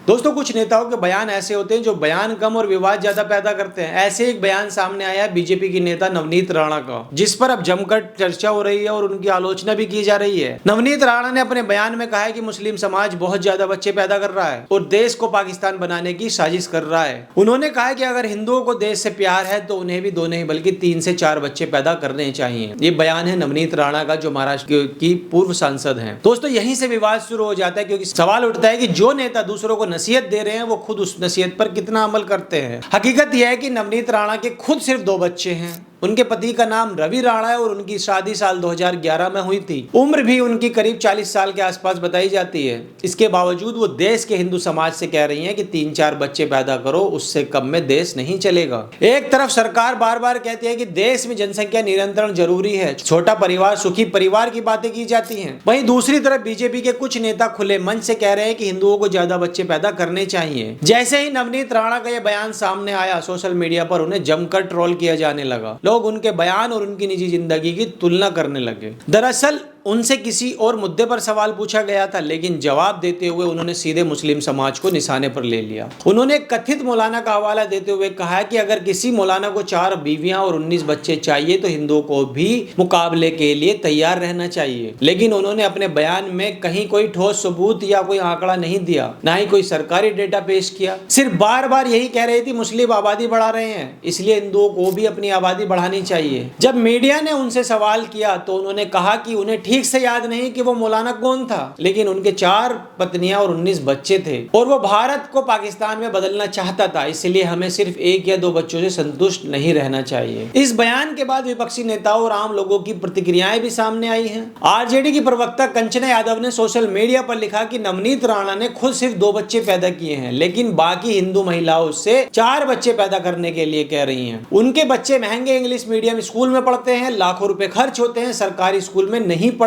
दोस्तों कुछ नेताओं के बयान ऐसे होते हैं जो बयान कम और विवाद ज्यादा पैदा करते हैं। ऐसे एक बयान सामने आया है बीजेपी की नेता नवनीत राणा का, जिस पर अब जमकर चर्चा हो रही है और उनकी आलोचना भी की जा रही है। नवनीत राणा ने अपने बयान में कहा है कि मुस्लिम समाज बहुत ज्यादा बच्चे पैदा कर रहा है और देश को पाकिस्तान बनाने की साजिश कर रहा है। उन्होंने कहा कि अगर हिंदुओं को देश से प्यार है तो उन्हें भी 2 नहीं बल्कि 3 से 4 बच्चे पैदा करने चाहिए। ये बयान है नवनीत राणा का, जो महाराष्ट्र की पूर्व सांसद हैं। दोस्तों यहीं से विवाद शुरू हो जाता है, क्योंकि सवाल उठता है कि जो नेता दूसरों को नसीहत दे रहे हैं वो खुद उस नसीहत पर कितना अमल करते हैं। हकीकत यह है कि नवनीत राणा के खुद सिर्फ 2 बच्चे हैं। उनके पति का नाम रवि राणा है और उनकी शादी साल 2011 में हुई थी। उम्र भी उनकी करीब 40 साल के आसपास बताई जाती है। इसके बावजूद वो देश के हिंदू समाज से कह रही हैं कि 3-4 बच्चे पैदा करो, उससे कम में देश नहीं चलेगा। एक तरफ सरकार बार बार कहती है कि देश में जनसंख्या नियंत्रण जरूरी है, छोटा परिवार सुखी परिवार की बातें की जाती हैं। वहीं दूसरी तरफ बीजेपी के कुछ नेता खुले मन से कह रहे हैं कि हिंदुओं को ज्यादा बच्चे पैदा करने चाहिए। जैसे ही नवनीत राणा का यह बयान सामने आया, सोशल मीडिया पर उन्हें जमकर ट्रोल किया जाने लगा। लोग उनके बयान और उनकी निजी जिंदगी की तुलना करने लगे। दरअसल उनसे किसी और मुद्दे पर सवाल पूछा गया था, लेकिन जवाब देते हुए उन्होंने सीधे मुस्लिम समाज को निशाने पर ले लिया। उन्होंने कथित मौलाना का हवाला देते हुए कहा कि अगर किसी मौलाना को 4 बीवियां और 19 बच्चे चाहिए तो हिंदुओं को भी मुकाबले के लिए तैयार रहना चाहिए। लेकिन उन्होंने अपने बयान में कहीं कोई ठोस सबूत या कोई आंकड़ा नहीं दिया, ना ही कोई सरकारी डेटा पेश किया। सिर्फ बार बार यही कह रही थी मुस्लिम आबादी बढ़ा रहे हैं, इसलिए हिंदुओं को भी अपनी आबादी बढ़ानी चाहिए। जब मीडिया ने उनसे सवाल किया तो उन्होंने कहा कि उन्हें ठीक से याद नहीं कि वो मौलाना कौन था, लेकिन उनके 4 पत्नियां और 19 बच्चे थे और वो भारत को पाकिस्तान में बदलना चाहता था। इसलिए हमें सिर्फ 1 या 2 बच्चों से संतुष्ट नहीं रहना चाहिए। इस बयान के बाद विपक्षी नेताओं और आम लोगों की प्रतिक्रियाएं भी सामने आई हैं। आरजेडी की प्रवक्ता कंचना यादव ने सोशल मीडिया पर लिखा कि नवनीत राणा ने खुद सिर्फ 2 बच्चे पैदा किए हैं, लेकिन बाकी हिंदू महिलाओं से 4 बच्चे पैदा करने के लिए कह रही हैं। उनके बच्चे महंगे इंग्लिश मीडियम स्कूल में पढ़ते हैं, लाखों रुपए खर्च होते हैं, सरकारी स्कूल में नहीं पढ़ते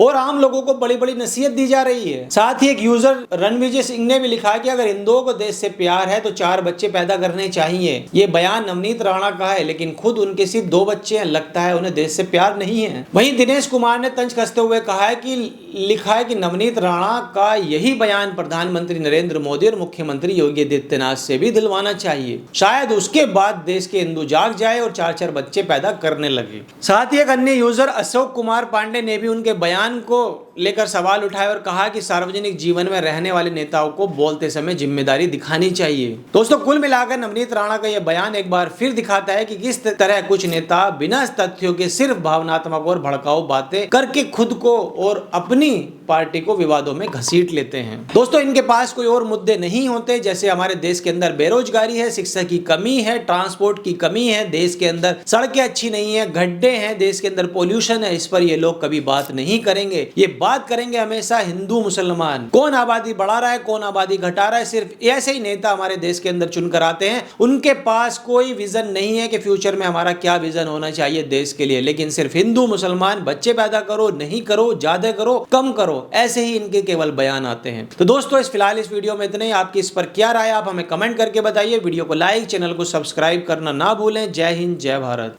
और आम लोगों को बड़ी बड़ी नसीहत दी जा रही है। साथ ही एक यूजर रणविजय सिंह ने भी लिखा कि अगर हिंदुओं को देश से प्यार है तो 4 बच्चे पैदा करने चाहिए। ये बयान नवनीत राणा का है, लेकिन खुद उनके सिर्फ 2 बच्चे हैं। लगता है उन्हें देश से प्यार नहीं है। वहीं दिनेश कुमार ने तंज कसते हुए कहा है कि लिखा है कि नवनीत राणा का यही बयान प्रधानमंत्री नरेंद्र मोदी और मुख्यमंत्री योगी आदित्यनाथ से भी दिलवाना चाहिए। शायद उसके बाद देश के हिंदू जाग जाए और 4-4 बच्चे पैदा करने लगे। साथ ही एक अन्य यूजर अशोक कुमार पांडे ने भी उनके बयान को लेकर सवाल उठाए और कहा कि सार्वजनिक जीवन में रहने वाले नेताओं को बोलते समय जिम्मेदारी दिखानी चाहिए। दोस्तों कुल मिलाकर नवनीत राणा का यह बयान एक बार फिर दिखाता है कि किस तरह कुछ नेता बिना तथ्यों के सिर्फ भावनात्मक और भड़काऊ बातें करके खुद को और अपनी पार्टी को विवादों में घसीट लेते हैं। दोस्तों इनके पास कोई और मुद्दे नहीं होते, जैसे हमारे देश के अंदर बेरोजगारी है, शिक्षा की कमी है, ट्रांसपोर्ट की कमी है, देश के अंदर सड़कें अच्छी नहीं है, गड्ढे हैं, देश के अंदर पोल्यूशन है। इस पर ये लोग कभी बात नहीं करेंगे। ये बात करेंगे हमेशा हिंदू मुसलमान, कौन आबादी बढ़ा रहा है, कौन आबादी घटा रहा है। सिर्फ ऐसे ही नेता हमारे देश के अंदर चुनकर आते हैं। उनके पास कोई विजन नहीं है कि फ्यूचर में हमारा क्या विजन होना चाहिए देश के लिए, लेकिन सिर्फ हिंदू मुसलमान, बच्चे पैदा करो, नहीं करो, ज्यादा करो, कम करो, ऐसे ही इनके केवल बयान आते हैं। तो दोस्तों फिलहाल इस वीडियो में इतना ही। आपकी इस पर क्या राय, आप हमें कमेंट करके बताइए। वीडियो को लाइक, चैनल को सब्सक्राइब करना ना भूलें। जय हिंद, जय भारत।